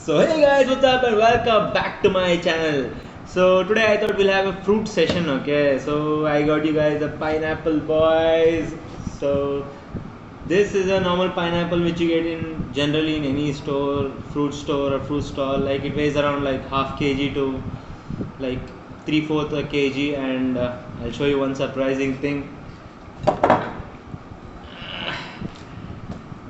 So hey guys, what's up and welcome back to my channel. So today I thought we'll have a fruit session, okay? So I got you guys the pineapple boys. So this is a normal pineapple which you get in generally in any store, fruit store or fruit stall. Like it weighs around like half kg to like 3/4 a kg, and I'll show you one surprising thing.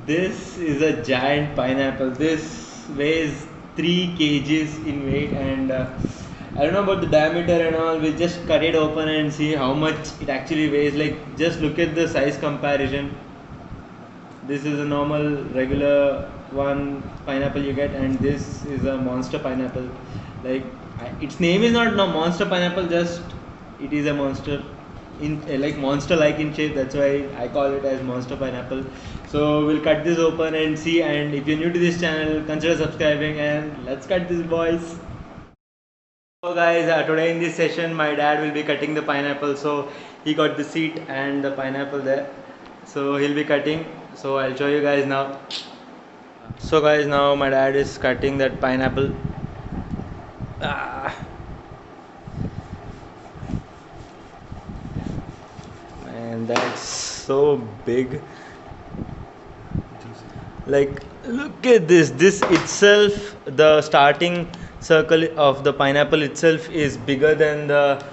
This is a giant pineapple. This weighs 3 kgs in weight, and I don't know about the diameter and all. We'll just cut it open and see how much it actually weighs. Like, just look at the size comparison. This is a normal, regular one pineapple you get, and this is a monster pineapple. Like, its name is not no monster pineapple, just it is a monster in like monster like in shape. That's why I call it as monster pineapple. So we'll cut this open and see. And if you're new to this channel, consider subscribing, and let's cut this, boys. So guys, today in this session my dad will be cutting the pineapple. So he got the seat and the pineapple there, so he'll be cutting. So I'll show you guys now. So guys, now my dad is cutting that pineapple. And that's so big. Like, look at this itself, the starting circle of the pineapple itself is bigger than the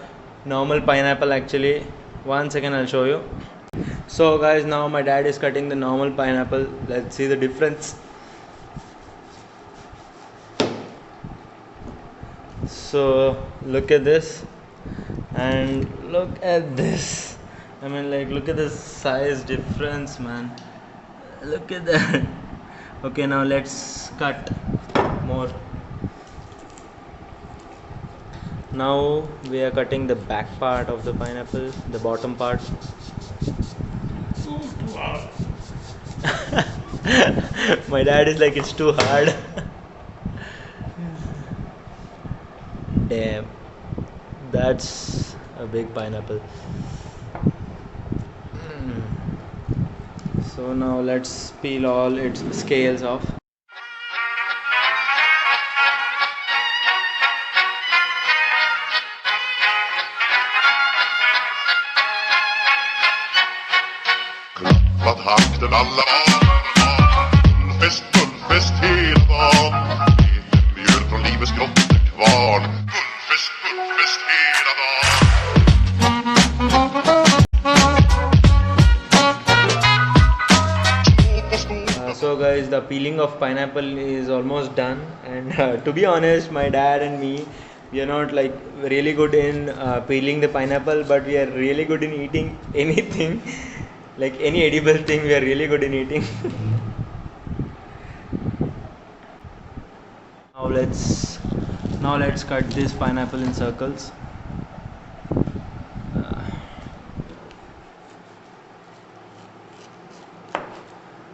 normal pineapple actually. One second, I'll show you. So guys, now my dad is cutting the normal pineapple. Let's see the difference. So look at this and look at this. I mean, like, look at the size difference, man. Look at that. Okay, now let's cut more. Now we are cutting the back part of the pineapple, the bottom part. Wow. My dad is like, it's too hard. Damn, that's a big pineapple. So now let's peel all its scales off. Klappat hakten alla Gullfest hela dagen. Mjöl från livets grottekvarn. Gullfest hela dagen. So guys, the peeling of pineapple is almost done, and to be honest, my dad and me, we are not like really good in peeling the pineapple, but we are really good in eating anything. Like any edible thing, we are really good in eating. now let's cut this pineapple in circles.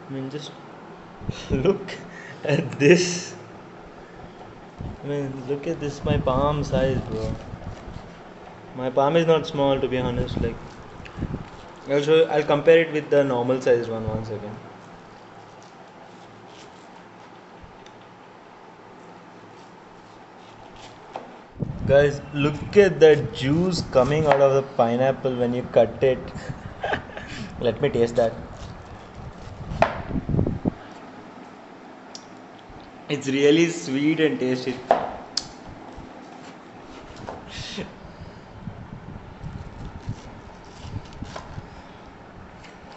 I mean, just look at this. I mean, look at this, my palm size, bro. My palm is not small, to be honest. Like, I'll compare it with the normal sized one once again. Guys, look at that juice coming out of the pineapple when you cut it. Let me taste that. It's really sweet and tasty.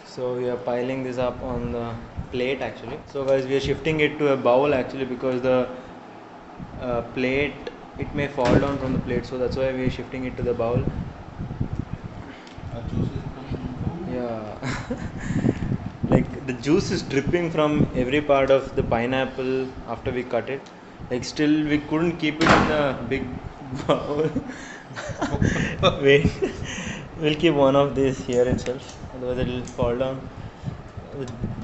So we are piling this up on the plate actually. So guys, we are shifting it to a bowl actually, because the plate, it may fall down from the plate, so that's why we are shifting it to the bowl. Yeah. Like, the juice is dripping from every part of the pineapple after we cut it. Like, still we couldn't keep it in a big bowl. Wait, we'll keep one of these here itself, otherwise it will fall down.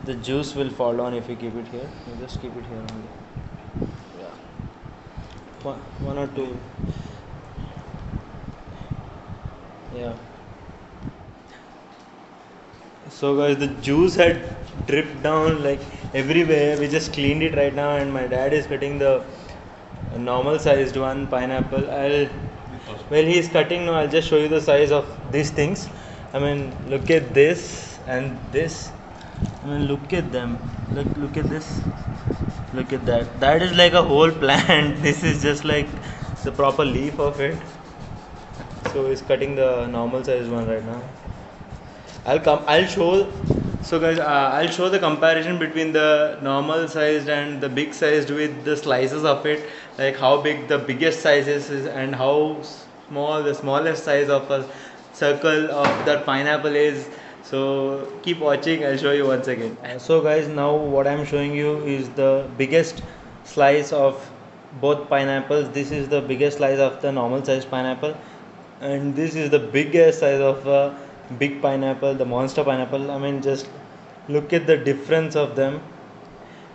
The juice will fall down if we keep it here. We'll just keep it here only. Yeah, one or two. Yeah. So guys, the juice had dripped down like everywhere. We just cleaned it right now, and my dad is cutting the normal sized one pineapple. Well, he's cutting now. I'll just show you the size of these things. I mean, look at this and this. I mean, look at them. Look at this. Look at that. That is like a whole plant. This is just like the proper leaf of it. So he's cutting the normal sized one right now. I'll show. So guys, I'll show the comparison between the normal sized and the big sized with the slices of it, like how big the biggest size is and how small the smallest size of a circle of that pineapple is. So keep watching. I'll show you once again. So guys, now what I'm showing you is the biggest slice of both pineapples. This is the biggest slice of the normal sized pineapple, and this is the biggest size of a big pineapple, the monster pineapple. I mean, just look at the difference of them.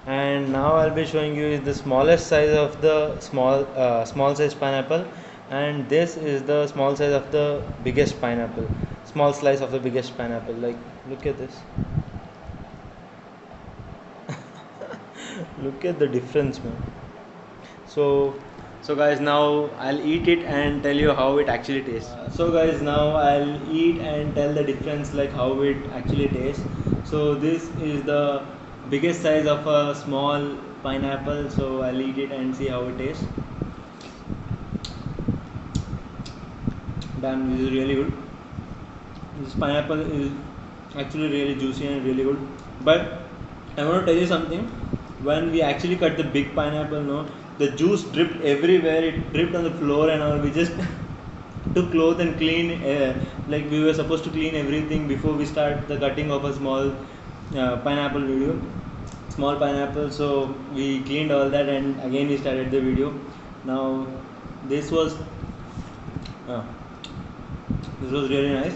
And now I'll be showing you the smallest size of the small size pineapple, and this is the small size of the biggest pineapple, small slice of the biggest pineapple. Like, look at this. Look at the difference, man. So guys, now I'll eat it and tell you how it actually tastes. So guys, now I'll eat and tell the difference, like how it actually tastes. So this is the biggest size of a small pineapple. So I'll eat it and see how it tastes. Damn, this is really good. This pineapple is actually really juicy and really good. But I want to tell you something. When we actually cut the big pineapple, no, the juice dripped everywhere. It dripped on the floor and all. We just took cloth and clean, like we were supposed to clean everything before we start the cutting of a small pineapple video. Small pineapple. So we cleaned all that and again we started the video. Now this was really nice.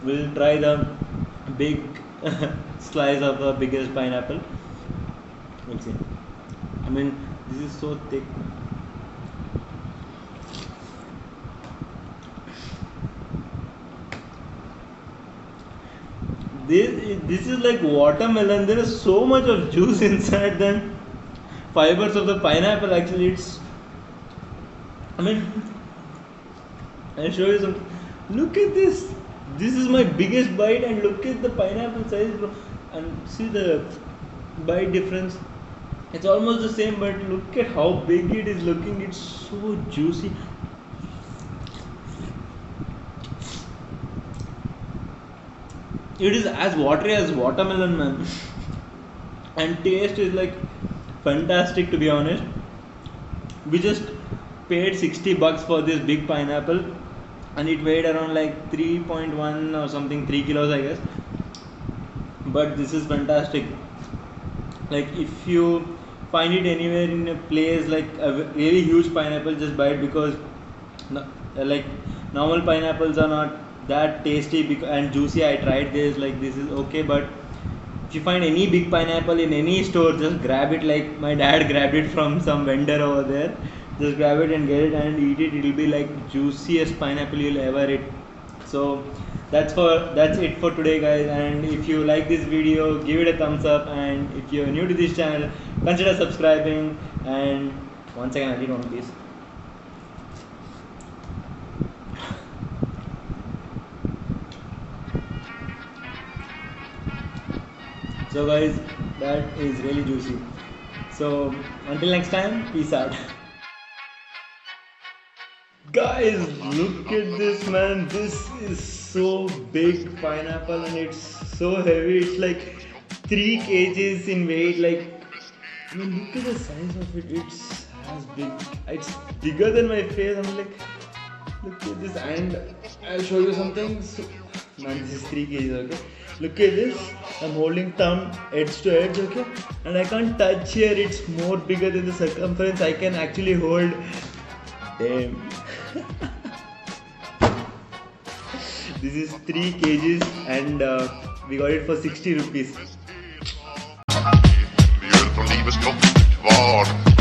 We'll try the big slice of the biggest pineapple. We'll see. I mean, this is so thick. This is like watermelon. There is so much of juice inside than fibers of the pineapple. Actually, it's. I mean, I'll show you some. Look at this. This is my biggest bite, and look at the pineapple size, bro. And see the bite difference. It's almost the same, but look at how big it is looking. It's so juicy. It is as watery as watermelon, man. And taste is like fantastic, to be honest. We just paid $60 for this big pineapple, and it weighed around like 3.1 or something, 3 kilos, I guess. But this is fantastic. Like, if you find it anywhere in a place like a really huge pineapple, just buy it, because like normal pineapples are not that tasty and juicy. I tried this, like this is okay, but if you find any big pineapple in any store, just grab it. Like my dad grabbed it from some vendor over there. Just grab it and get it and eat it. It will be like juiciest pineapple you'll ever eat. So that's it for today, guys. And if you like this video, give it a thumbs up, and if you're new to this channel, consider subscribing. And once again, I'll eat one of these. So guys, that is really juicy. So until next time, peace out. Guys, look at this, man. This is so big pineapple, and it's so heavy. It's like 3 kgs in weight. Like, I mean, look at the size of it. It's as big. It's bigger than my face. I'm like, look at this. And I'll show you something. So, man, this is 3 kgs. Okay, look at this. I'm holding thumb edge to edge. Okay, and I can't touch here. It's more bigger than the circumference I can actually hold. Damn. This is 3 kgs, and we got it for 60 rupees. Mjöl från livets kvar.